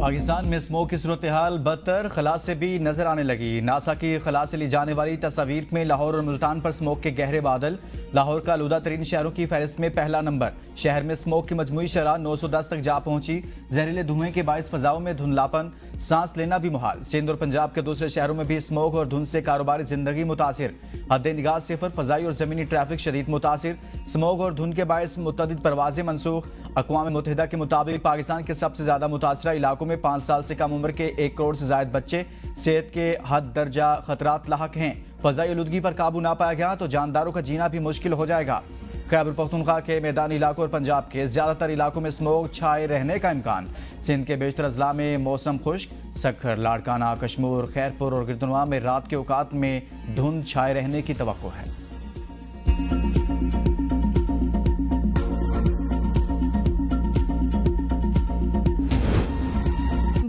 पाकिस्तान में स्मोक की सूरत हाल बदतर खला से भी नजर आने लगी। नासा की खला से ली जाने वाली तस्वीर में लाहौर और मुल्तान पर स्मोक के गहरे बादल। लाहौर का आलूदा तरीन शहरों की फहरिस्त में पहला नंबर। शहर में स्मोक की मजमूई शरह 910 तक जा पहुंची। जहरीले धुएं के बायस फजाओं में धुंधलापन, सांस लेना भी मुहाल। सिंध और पंजाब के दूसरे शहरों में भी स्मोक और धुंध से कारोबारी जिंदगी मुतासिर। हद निगाह सिफर, फजाई और जमीनी ट्रैफिक शदीद मुतासिर। स्मोक और धुंध के बायस मुतअद्दिद परवाजें मनसूख। अक़वाम मुत्तहिदा के मुताबिक पाकिस्तान के सबसे ज्यादा मुतासरा इलाकों में 5 साल से कम उम्र के 1 करोड़ से ज्यादा बच्चे सेहत के हद दर्जा खतरात लाहक हैं। फजाई आलूदगी पर काबू ना पाया गया तो जानदारों का जीना भी मुश्किल हो जाएगा। खैबर पख्तूनख्वा के मैदानी इलाकों और पंजाब के ज्यादातर इलाकों में स्मोक छाए रहने का इम्कान। सिंध के बेशतर अजला में मौसम खुश्क। सखर, लाड़काना, कश्मीर, खैरपुर और गिरदनवा में रात के औकात में धुंध छाए रहने की तवक्को है।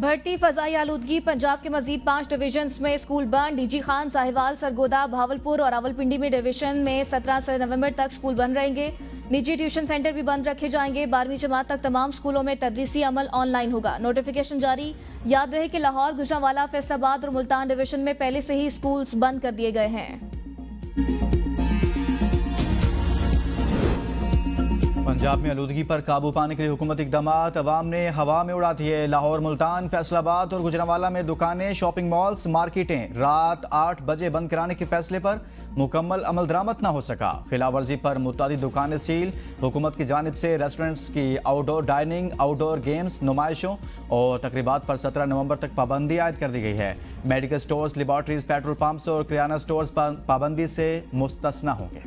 बढ़ती फजाई आलूदगी। पंजाब के मजीद 5 डिवीजन्स में स्कूल बंद। डीजी खान, साहिवाल, सरगोदा, भावलपुर और रावलपिंडी में डिवीजन में 17 से नवंबर तक स्कूल बंद रहेंगे। निजी ट्यूशन सेंटर भी बंद रखे जाएंगे। 12वीं जमात तक तमाम स्कूलों में तदरीसी अमल ऑनलाइन होगा। नोटिफिकेशन जारी। याद रहे कि लाहौर, गुजरांवाला, फैसलाबाद और मुल्तान डिवीजन में पहले से ही स्कूल्स बंद कर दिए गए हैं। पंजाब में आलूदगी पर काबू पाने के लिए हुकूमत इकदामात अवाम ने हवा में उड़ा दिए। लाहौर, मुल्तान, फैसलाबाद और गुजरांवाला में दुकानें, शॉपिंग मॉल्स, मार्केटें रात 8 बजे बंद कराने के फैसले पर मुकम्मल अमल दरामद न हो सका। खिलाफ वर्जी पर मुतादी दुकानें सील। हुकूमत की जानिब से रेस्टोरेंट्स की आउटडोर डाइनिंग, आउटडोर गेम्स, नुमाइशों और तकरीबात पर 17 नवंबर तक पाबंदी आयद कर दी गई है। Medical stores, laboratories, petrol pumps और किराना स्टोर्स पर पाबंदी से मुस्तस्ना होंगे।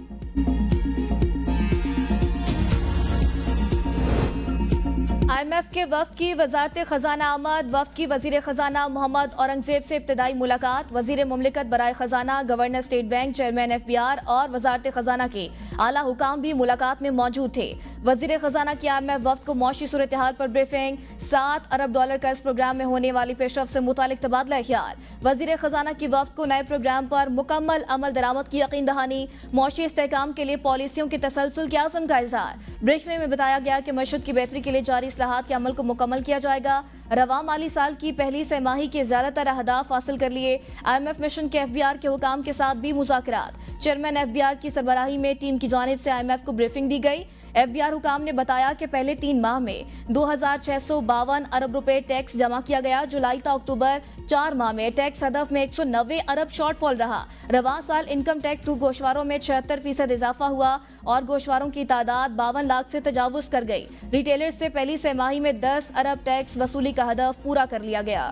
IMF के वफ्द की वजारत खजाना आमद। वफ्द की वजीर खजाना मोहम्मद औरंगजेब से इब्तदाई मुलाकात। वजीर मुमलिकत बराए खजाना, governor state bank, chairman FBR और वजारत खजाना के आला हुकाम भी मुलाकात में मौजूद थे। वजीर खजाना की IMF वफ्द को मौशी सूरत हाल पर ब्रीफिंग। $7 अरब कर्ज प्रोग्राम में होने वाली पेशरफ से मुतालिक तबादला ख्याल। वजीर खजाना की वफ्द को नए प्रोग्राम पर मुकम्मल अमल दरामद की यकीन दहानी। मौशी इस्तेहकाम के लिए पॉलिसियों के तसलसल के आज़म का इजहार। ब्रीफिंग में बताया गया कि मशहद की बेहतरी के लिए जारी इस्लाहात के अमल को मुकम्मल किया जाएगा। रवा माली साल की पहली सहमाही के ज्यादातर अहदाफ हासिल कर लिए। IMF मिशन के FBR के हुकाम के साथ भी मुज़ाकरात। चेयरमैन FBR की सरबराही में टीम की जानिब से IMF को ब्रीफिंग दी गई। FBR हुकाम ने बताया कि पहले 3 माह में 2652 अरब रुपए टैक्स जमा किया गया। जुलाई ता अक्टूबर 4 माह में टैक्स हदफ में 190 अरब शॉर्टफॉल रहा। रवा साल इनकम टैक्स गोशवारों में 76% इजाफा हुआ और गोशवारों की तादाद 52 लाख से तजावुज कर गई। रिटेलर्स से पहली सहमाही में 10 अरब टैक्स वसूली का हदफ पूरा कर लिया गया।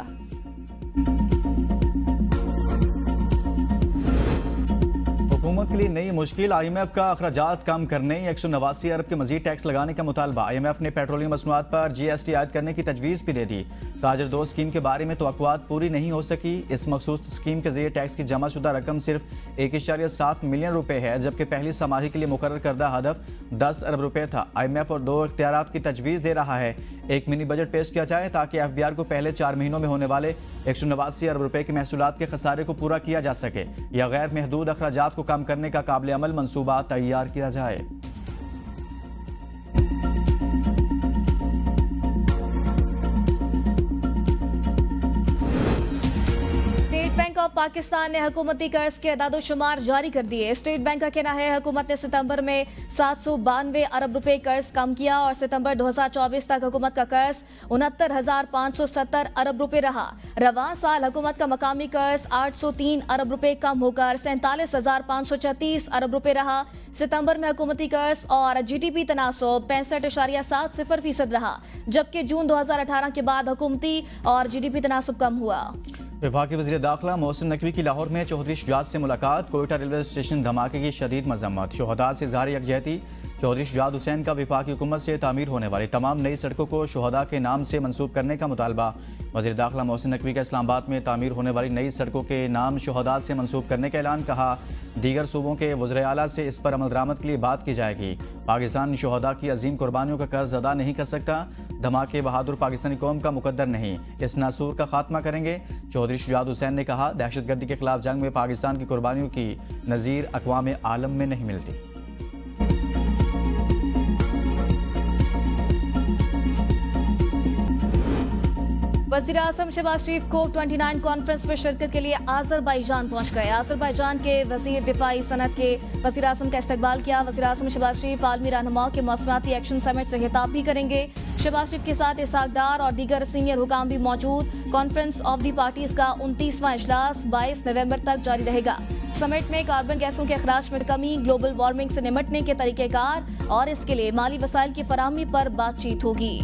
हुकूमत के लिए नई मुश्किल। IMF का अखराजात कम करने 189 अरब के मजीद टैक्स लगाने का मुतालबा। IMF ने पेट्रोलियम मसनूआत पर GST आयद करने की तजवीज़ भी दे दी। ताजर दो स्कीम के बारे में तवक्कुआत पूरी नहीं हो सकी। इस मखसूस स्कीम के जरिए टैक्स की जमा शुदा रकम सिर्फ 1.7 मिलियन रुपए है, जबकि पहली समाही के लिए मुकर्रर करदा हदफ 10 अरब रुपए था। IMF और 2 इख्तियारात की तजवीज़ दे रहा है। एक मिनी बजट पेश किया जाए ताकि FBR को पहले 4 महीनों में होने वाले 189 अरब रुपए के महसूलात के खसारे को पूरा किया जा सके या गैर महदूद अखराजात को कम करने का काबिल अमल मंसूबा तैयार किया जाए। बैंक ऑफ पाकिस्तान ने हुकूमती कर्ज के अदाद-ओ-शुमार जारी कर दिए। स्टेट बैंक का कहना है हुकूमत ने सितंबर में 792 अरब रुपए कर्ज कम किया और सितंबर 2024 तक हुकूमत का कर्ज 69,570 अरब रुपए रहा। रवां साल हुकूमत का मकामी कर्ज 803 अरब रुपए कम होकर 47,536 अरब रुपए रहा। सितंबर में हुकूमती कर्ज और GDP तनासुब 65.70% रहा, जबकि जून 2018 के बाद हुकूमती और GDP तनासुब कम हुआ। वफाकी वज़ीर दाखिला मोहसिन नकवी की लाहौर में चौधरी शुजात से मुलाकात। कोयटा रेलवे स्टेशन धमाके की शदीद मजम्मत। शुहदा से इज़हार यकजहती। चौधरी शुजात हुसैन का वफाकी हुकूमत से तामीर होने वाली तमाम नई सड़कों को शुहदा के नाम से मंसूब करने का मुतालबा। वज़ीर दाखिला मोहसिन नकवी का इस्लामाबाद में तामीर होने वाली नई सड़कों के नाम शुहदा से मंसूब करने का ऐलान। कहा दीगर सूबों के वज़ीर आला से इस पर अमल दरामद के लिए बात की जाएगी। पाकिस्तान शुहदा की अजीम कुर्बानियों का कर्ज अदा नहीं कर सकता। धमाके बहादुर पाकिस्तानी कौम का मुकद्दर नहीं, इस नासूर का खात्मा करेंगे। चौधरी शुजात हुसैन ने कहा दहशतगर्दी के खिलाफ जंग में पाकिस्तान की कुर्बानियों की नज़ीर अक़वाम आलम में नहीं मिलती। वज़ीर आज़म शहबाज शरीफ को 29 कॉन्फ्रेंस में शिरकत के लिए आज़रबाईजान पहुंच गए। आज़रबाईजान के वज़ीर दिफाई सनत के वज़ीर आज़म का इस्तकबाल किया। वज़ीर आज़म शहबाज शरीफ आलमी रहनुमाओं के मौसमियाती एक्शन समिट से खिताब भी करेंगे। शहबाज शरीफ के साथ इसहाक डार और दीगर सीनियर हुकाम भी मौजूद। कॉन्फ्रेंस ऑफ दी पार्टीज का 29वां इजलास 22 नवंबर तक जारी रहेगा। समिट में कार्बन गैसों के अखराज में कमी, ग्लोबल वार्मिंग से निमटने के तरीक़ेकार और इसके लिए माली वसाइल की फराहमी पर बातचीत होगी।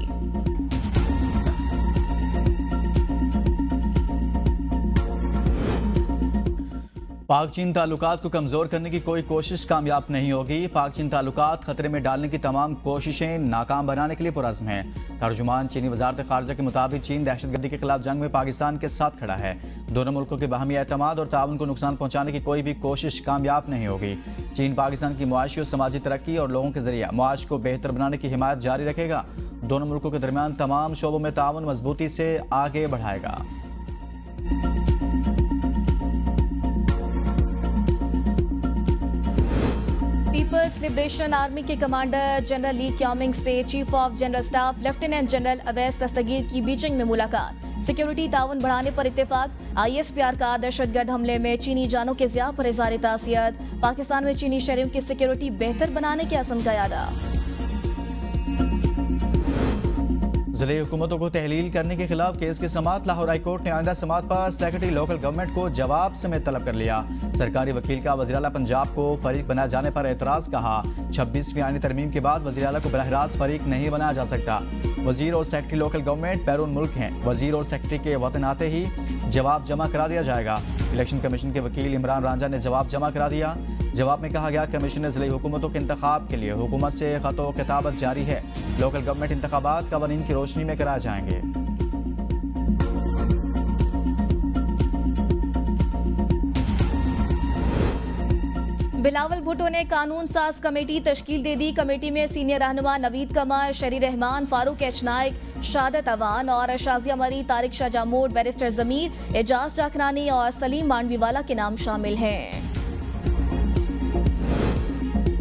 पाक चीन ताल्लुकात को कमज़ोर करने की कोई कोशिश कामयाब नहीं होगी। पाक चीन ताल्लुकात खतरे में डालने की तमाम कोशिशें नाकाम बनाने के लिए पुरज़्म हैं। तर्जुमान चीनी वज़ारत ख़ारजा के मुताबिक चीन दहशतगर्दी के खिलाफ जंग में पाकिस्तान के साथ खड़ा है। दोनों मुल्कों के बाहमी एतमाद और ताउन को नुकसान पहुँचाने की कोई भी कोशिश कामयाब नहीं होगी। चीन पाकिस्तान की मुआशी और समाजी तरक्की और लोगों के जरिए मुआश को बेहतर बनाने की हिमायत जारी रखेगा। दोनों मुल्कों के दरमियान तमाम शोबों में ताउन मजबूती से आगे बढ़ाएगा। पीपल्स लिबरेशन आर्मी के कमांडर जनरल ली क्यामिंग से chief of general staff lieutenant general Awais Dastgir की बीजिंग में मुलाकात। सिक्योरिटी ताउन बढ़ाने पर इत्तेफाक। ISPR का दहशतगर्द हमले में चीनी जानों के ज़िया पर इज़हार ताज़ियत। पाकिस्तान में चीनी शहरियों की सिक्योरिटी बेहतर बनाने के अज़्म का यादा। ज़िले हुकूमतों को तहलील करने के खिलाफ केस की समाअत। लाहौर हाई कोर्ट ने आइंदा समाअत पर सेक्रेटरी लोकल गवर्नमेंट को जवाब समेत तलब कर लिया। सरकारी वकील का वज़ीर आला पंजाब को फरीक बनाए जाने पर एतराज़। कहा 26वीं आईनी तरमीम के बाद वज़ीर आला को बराह रास्त फरीक नहीं बनाया जा सकता। वज़ीर और सेक्रेटरी लोकल गवर्नमेंट बैरून मुल्क हैं। वज़ीर और सेक्रेटरी के वतन आते ही जवाब जमा करा दिया जाएगा। इलेक्शन कमीशन के वकील इमरान रांझा ने जवाब जमा करा दिया। जवाब में कहा गया कमीशन ने ज़िले हुकूमतों के इंतखाब के लिए हुकूमत से ख़तो किताबत जारी है। लोकल गवर्नमेंट इंतखाबात कवानीन की रोशनी में कराए जाएंगे। बिलावल भुट्टो ने कानून साज कमेटी तश्कील दे दी। कमेटी में सीनियर रहनुमा नवीद कमर, शरी रहमान, फारूक एच नाइक, शहादत अवान और शाजिया मरी, तारिक शाह जामोद, बैरिस्टर जमीर, एजाज जाखरानी और सलीम मांडवीवाला के नाम शामिल हैं।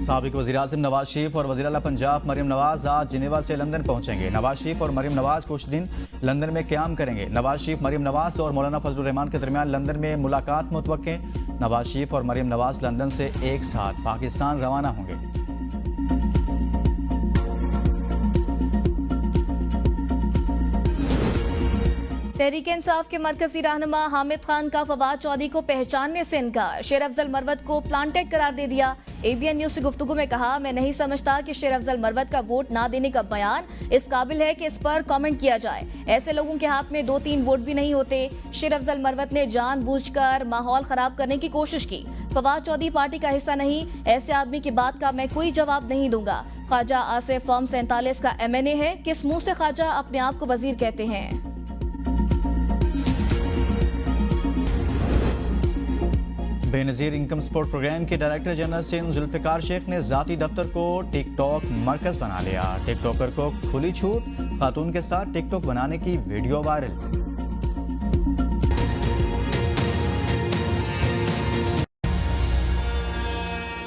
साबिक वज़ीर-ए-आज़म नवाज शरीफ और वज़ीर आला पंजाब मरियम नवाज आज जिनेवा से लंदन पहुंचेंगे। नवाज शरीफ और मरियम नवाज कुछ दिन लंदन में क़याम करेंगे। नवाज शरीफ, मरियम नवाज और मौलाना फजलुर रहमान के दरमियान लंदन में मुलाकात मुतवक्के। नवाज शरीफ और मरियम नवाज लंदन से एक साथ पाकिस्तान रवाना होंगे। तहरीक इंसाफ के मरकजी रहनुमा हामिद खान का फवाद चौधरी को पहचानने से इनकार। शेर अफजल मरवत को प्लांटेड करार दे दिया। ABN न्यूज से गुफ्तगू में कहा, मैं नहीं समझता कि शेर अफजल मरवत का वोट ना देने का बयान इस काबिल है कि इस पर कमेंट किया जाए। ऐसे लोगों के हाथ में 2-3 वोट भी नहीं होते। शेर अफजल मरवत ने जानबूझकर माहौल खराब करने की कोशिश की। फवाद चौधरी पार्टी का हिस्सा नहीं। ऐसे आदमी की बात का मैं कोई जवाब नहीं दूंगा। ख्वाजा आसिफ फॉर्म 47 का MNA है। किस मुंह से ख्वाजा अपने आप को वजीर कहते हैं? बेनज़ीर इनकम सपोर्ट प्रोग्राम के डायरेक्टर जनरल सिंध जुल्फ़िकार शेख ने ज़ाती दफ्तर को टिकटॉक मरकज़ बना लिया। टिकटॉकर को खुली छूट, खातून के साथ टिकटॉक बनाने की वीडियो वायरल।